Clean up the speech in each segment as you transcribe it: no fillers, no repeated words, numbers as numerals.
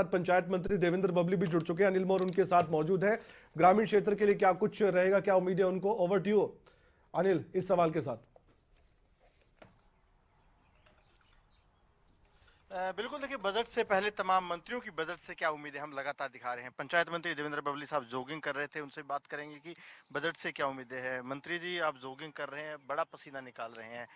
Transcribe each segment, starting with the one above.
पंचायत मंत्री देवेंद्र बबली भी जुड़ चुके हैं। अनिल मोर उनके साथ मौजूद है। ग्रामीण क्षेत्र के लिए क्या कुछ रहेगा, क्या उम्मीद है उनको? ओवर टू यू अनिल इस सवाल के साथ। बिल्कुल, देखिए बजट से पहले तमाम मंत्रियों की बजट से क्या उम्मीदें हम लगातार दिखा रहे हैं। पंचायत मंत्री देवेंद्र बबली साहब जॉगिंग कर रहे थे, उनसे बात करेंगे कि बजट से क्या उम्मीदें हैं। मंत्री जी, आप जॉगिंग कर रहे हैं, बड़ा पसीना निकाल रहे हैं,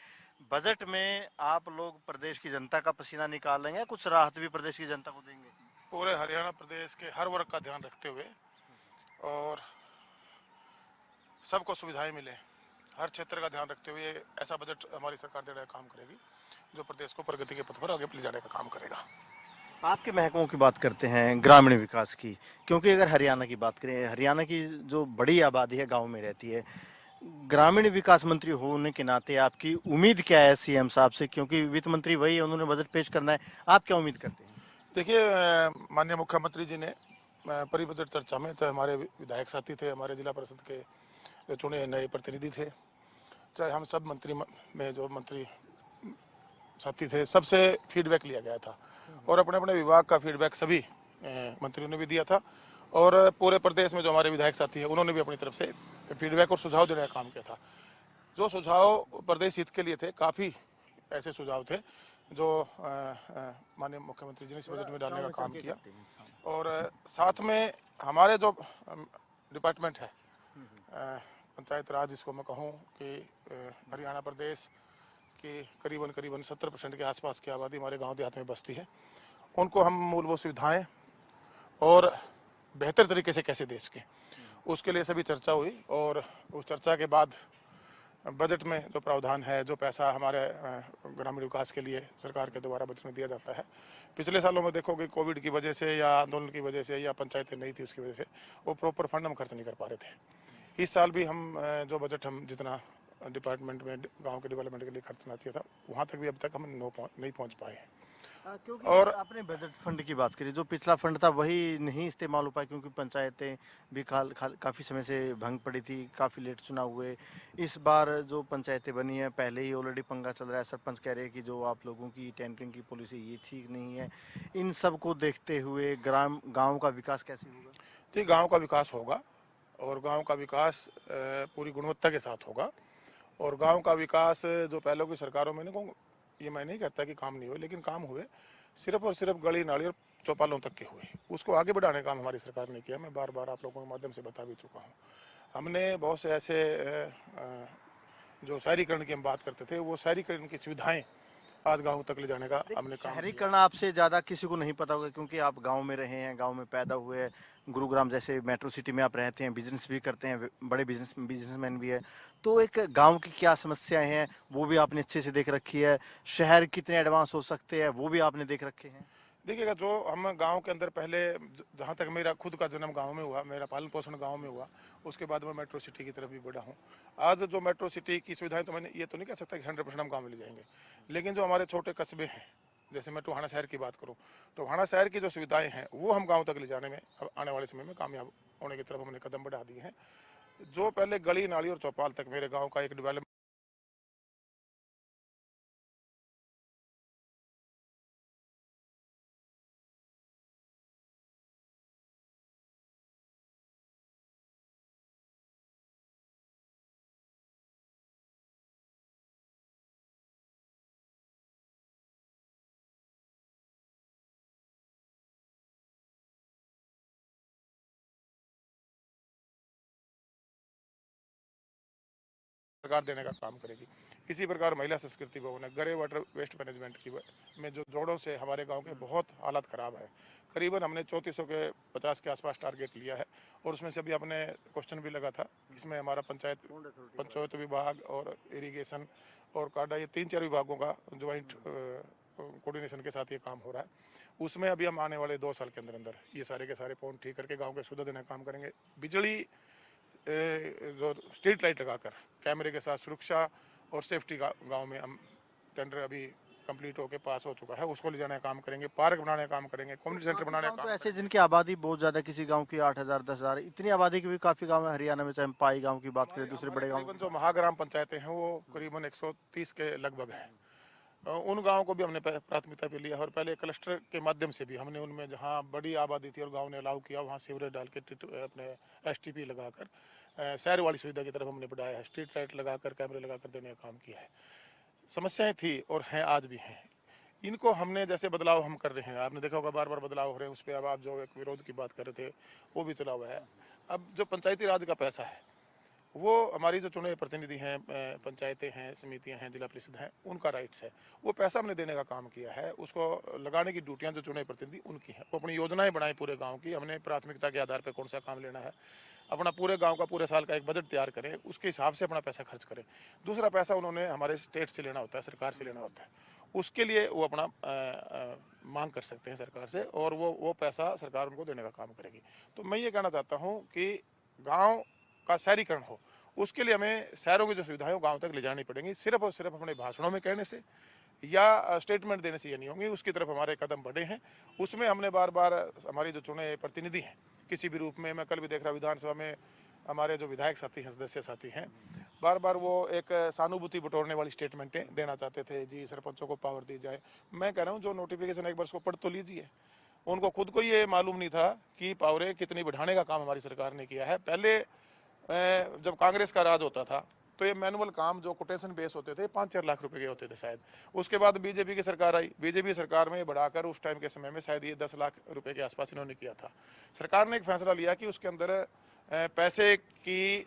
बजट में आप लोग प्रदेश की जनता का पसीना निकाल रहे हैं, कुछ राहत भी प्रदेश की जनता को देंगे? पूरे हरियाणा प्रदेश के हर वर्ग का ध्यान रखते हुए और सबको सुविधाएं मिले, हर क्षेत्र का ध्यान रखते हुए ऐसा बजट हमारी सरकार देने का काम करेगी जो प्रदेश को प्रगति के पथ पर आगे ले जाने का काम करेगा। आपके महकमों की बात करते हैं, ग्रामीण विकास की, क्योंकि अगर हरियाणा की बात करें, हरियाणा की जो बड़ी आबादी है गाँव में रहती है, ग्रामीण विकास मंत्री होने के नाते आपकी उम्मीद क्या है सीएम साहब से? क्योंकि वित्त मंत्री वही है, उन्होंने बजट पेश करना है, आप क्या उम्मीद करते हैं? देखिए, माननीय मुख्यमंत्री जी ने परी बजट चर्चा में, चाहे हमारे विधायक साथी थे, हमारे जिला परिषद के जो चुने नए प्रतिनिधि थे, चाहे हम सब मंत्री में जो मंत्री साथी थे, सबसे फीडबैक लिया गया था और अपने अपने विभाग का फीडबैक सभी मंत्रियों ने भी दिया था और पूरे प्रदेश में जो हमारे विधायक साथी हैं उन्होंने भी अपनी तरफ से फीडबैक और सुझाव देने का काम किया था। जो सुझाव प्रदेश हित के लिए थे, काफ़ी ऐसे सुझाव थे जो माननीय मुख्यमंत्री जी ने इस बजट में डालने का काम किया। और साथ में हमारे जो डिपार्टमेंट है, पंचायत राज जिसको मैं कहूँ कि हरियाणा प्रदेश की करीबन 70% के आसपास की आबादी हमारे गांव देहात में बसती है, उनको हम मूलभूत सुविधाएं और बेहतर तरीके से कैसे दे सकें, उसके लिए सभी चर्चा हुई। और उस चर्चा के बाद बजट में जो प्रावधान है, जो पैसा हमारे ग्रामीण विकास के लिए सरकार के द्वारा बजट में दिया जाता है, पिछले सालों में देखोगे कोविड की वजह से या आंदोलन की वजह से या पंचायतें नहीं थी उसकी वजह से वो प्रॉपर फंड हम खर्च नहीं कर पा रहे थे। इस साल भी हम जो बजट हम जितना डिपार्टमेंट में गांव के डेवलपमेंट के लिए खर्चना चाहिए था, वहाँ तक भी अब तक हम नहीं पहुँच पाए हैं। क्योंकि और आपने बजट फंड की बात करी, जो पिछला फंड था वही नहीं इस्तेमाल हो पाया, क्योंकि पंचायतें भी काफ़ी समय से भंग पड़ी थी, काफ़ी लेट चुनाव हुए। इस बार जो पंचायतें बनी हैं, पहले ही ऑलरेडी पंगा चल रहा है, सरपंच कह रहे हैं कि जो आप लोगों की टेंडरिंग की पॉलिसी ये ठीक नहीं है। इन सब को देखते हुए गाँव का विकास कैसे होगा? तो गाँव का विकास होगा और गाँव का विकास पूरी गुणवत्ता के साथ होगा। और गांव का विकास जो पहले की सरकारों में नहीं, ये मैं नहीं कहता कि काम नहीं हुए, लेकिन काम हुए, सिर्फ और सिर्फ गली नाली और चौपालों तक के हुए, उसको आगे बढ़ाने का काम हमारी सरकार ने किया। मैं बार बार आप लोगों के माध्यम से बता भी चुका हूँ। हमने बहुत से ऐसे जो शहरीकरण की हम बात करते थे, वो शहरीकरण की सुविधाएं आज गाँव तक ले जाने का हमने काम किया। शहरीकरण आपसे ज़्यादा किसी को नहीं पता होगा, क्योंकि आप गांव में रहे हैं, गांव में पैदा हुए हैं, गुरुग्राम जैसे मेट्रो सिटी में आप रहते हैं, बिजनेस भी करते हैं, बड़े बिजनेसमैन भी है। तो एक गांव की क्या समस्याएं हैं वो भी आपने अच्छे से देख रखी है, शहर कितने एडवांस हो सकते हैं वो भी आपने देख रखे हैं। देखिएगा, जो हम गांव के अंदर पहले, जहाँ तक मेरा खुद का जन्म गांव में हुआ, मेरा पालन पोषण गांव में हुआ, उसके बाद मैं मेट्रो सिटी की तरफ भी बढ़ा हूँ। आज जो मेट्रो सिटी की सुविधाएं, तो मैंने ये तो नहीं कह सकता कि 100% हम गाँव में ले जाएंगे, लेकिन जो हमारे छोटे कस्बे हैं, जैसे मैं टोहाना शहर की बात करूँ, टोहाना शहर की जो सुविधाएं हैं वो हम गाँव तक ले जाने में अब आने वाले समय में कामयाब होने की तरफ हमने कदम बढ़ा दिए हैं। जो पहले गली नाली और चौपाल तक मेरे गाँव का एक डेवलपमेंट सरकार देने का काम करेगी। इसी प्रकार महिला संस्कृति भवन है, गरे वाटर वेस्ट मैनेजमेंट की में जो जोड़ों से हमारे गांव के बहुत हालत ख़राब है। करीबन हमने 3450 के आसपास टारगेट लिया है और उसमें से अभी अपने क्वेश्चन भी लगा था। इसमें हमारा पंचायत विभाग और इरीगेशन और काडा, ये 3-4 विभागों का ज्वाइंट कोऑर्डिनेशन के साथ ये काम हो रहा है। उसमें अभी हम आने वाले 2 साल के अंदर अंदर ये सारे के सारे पॉइंट ठीक करके गाँव के सुविधा देने का काम करेंगे। बिजली जो स्ट्रीट लाइट लगाकर कैमरे के साथ सुरक्षा और सेफ्टी का गांव में हम टेंडर अभी कंप्लीट होके पास हो चुका है, उसको ले जाने का काम करेंगे, पार्क बनाने का काम करेंगे, कम्युनिटी सेंटर बनाने का तो काम ऐसे जिनकी आबादी बहुत ज्यादा, किसी गांव की 8,000 10,000, इतनी आबादी के भी काफी गांव है हरियाणा में, चाहे हम पाई गांव की बात करें, दूसरे बड़े गांव। करीबन जो महाग्राम पंचायतें हैं वो करीबन 130 के लगभग हैं। उन गाँव को भी हमने प्राथमिकता पे लिया और पहले क्लस्टर के माध्यम से भी हमने उनमें जहाँ बड़ी आबादी थी और गांव ने अलाउ किया वहाँ सीवरेज डाल के अपने STP लगाकर शहर वाली सुविधा की तरफ हमने बढ़ाया है। स्ट्रीट लाइट लगाकर कैमरे लगाकर देने का काम किया है। समस्याएं थी और हैं, आज भी हैं। इनको हमने जैसे बदलाव हम कर रहे हैं, आपने देखा होगा बार बार बदलाव हो रहे हैं, उस पर अब आप जो एक विरोध की बात कर रहे थे वो भी चला हुआ है। अब जो पंचायती राज का पैसा है वो हमारी जो चुने प्रतिनिधि हैं, पंचायतें हैं, समितियां हैं, जिला परिषद हैं, उनका राइट्स है। वो पैसा हमने देने का काम किया है, उसको लगाने की ड्यूटियां जो चुने प्रतिनिधि उनकी हैं। वो अपनी योजनाएं बनाएं पूरे गांव की, हमने प्राथमिकता के आधार पर कौन सा काम लेना है, अपना पूरे गांव का पूरे साल का एक बजट तैयार करें, उसके हिसाब से अपना पैसा खर्च करें। दूसरा पैसा उन्होंने हमारे स्टेट से लेना होता है, सरकार से लेना होता है, उसके लिए वो अपना मांग कर सकते हैं सरकार से और वो पैसा सरकार उनको देने का काम करेगी। तो मैं ये कहना चाहता हूँ कि गाँव का शहरीकरण हो, उसके लिए हमें शहरों की जो सुविधाएं वो गांव तक ले जानी पड़ेंगी। सिर्फ और सिर्फ अपने भाषणों में कहने से या स्टेटमेंट देने से ये नहीं होंगी, उसकी तरफ हमारे कदम बढ़े हैं। उसमें हमने बार बार हमारी जो चुने प्रतिनिधि हैं किसी भी रूप में, मैं कल भी देख रहा विधानसभा में हमारे जो विधायक साथी हैं, सदस्य साथी हैं, बार बार वो एक सहानुभूति बटोरने वाली स्टेटमेंटें देना चाहते थे, जी सरपंचों को पावर दी जाए। मैं कह रहा हूँ जो नोटिफिकेशन एक बार उसको पढ़ तो लीजिए। उनको खुद को ये मालूम नहीं था कि पावरें कितनी बढ़ाने का काम हमारी सरकार ने किया है। पहले जब कांग्रेस का राज होता था तो ये मैनुअल काम जो कोटेशन बेस होते थे 5-4 लाख रुपए के होते थे शायद। उसके बाद बीजेपी की सरकार आई, बीजेपी सरकार में बढ़ाकर उस टाइम के समय में शायद ये 10 लाख रुपए के आसपास इन्होंने किया था। सरकार ने एक फैसला लिया कि उसके अंदर पैसे की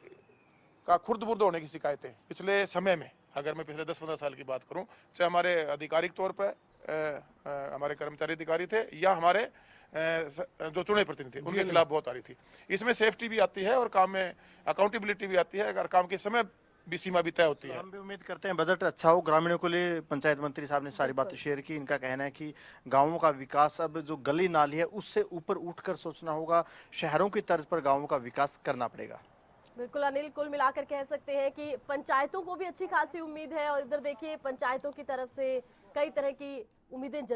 का खुर्द-बुर्द होने की शिकायतें पिछले समय में, अगर मैं पिछले 10-15 साल की बात करूं, चाहे हमारे आधिकारिक तौर पर हमारे कर्मचारी अधिकारी थे या हमारे जो चुने प्रतिनिधि थे, उनके खिलाफ बहुत आ रही थी। इसमें सेफ्टी भी आती है और काम में अकाउंटेबिलिटी भी आती है, अगर काम के समय भी सीमा भी तय होती है। हम भी उम्मीद करते हैं बजट अच्छा हो। ग्रामीणों के लिए पंचायत मंत्री साहब ने सारी बातें शेयर की। इनका कहना है कि गांवों का विकास अब जो गली नाली है उससे ऊपर उठकर सोचना होगा, शहरों की तर्ज पर गांवों का विकास करना पड़ेगा। बिल्कुल अनिल, कुल मिलाकर कह सकते हैं कि पंचायतों को भी अच्छी खासी उम्मीद है और इधर देखिए पंचायतों की तरफ से कई तरह की उम्मीदें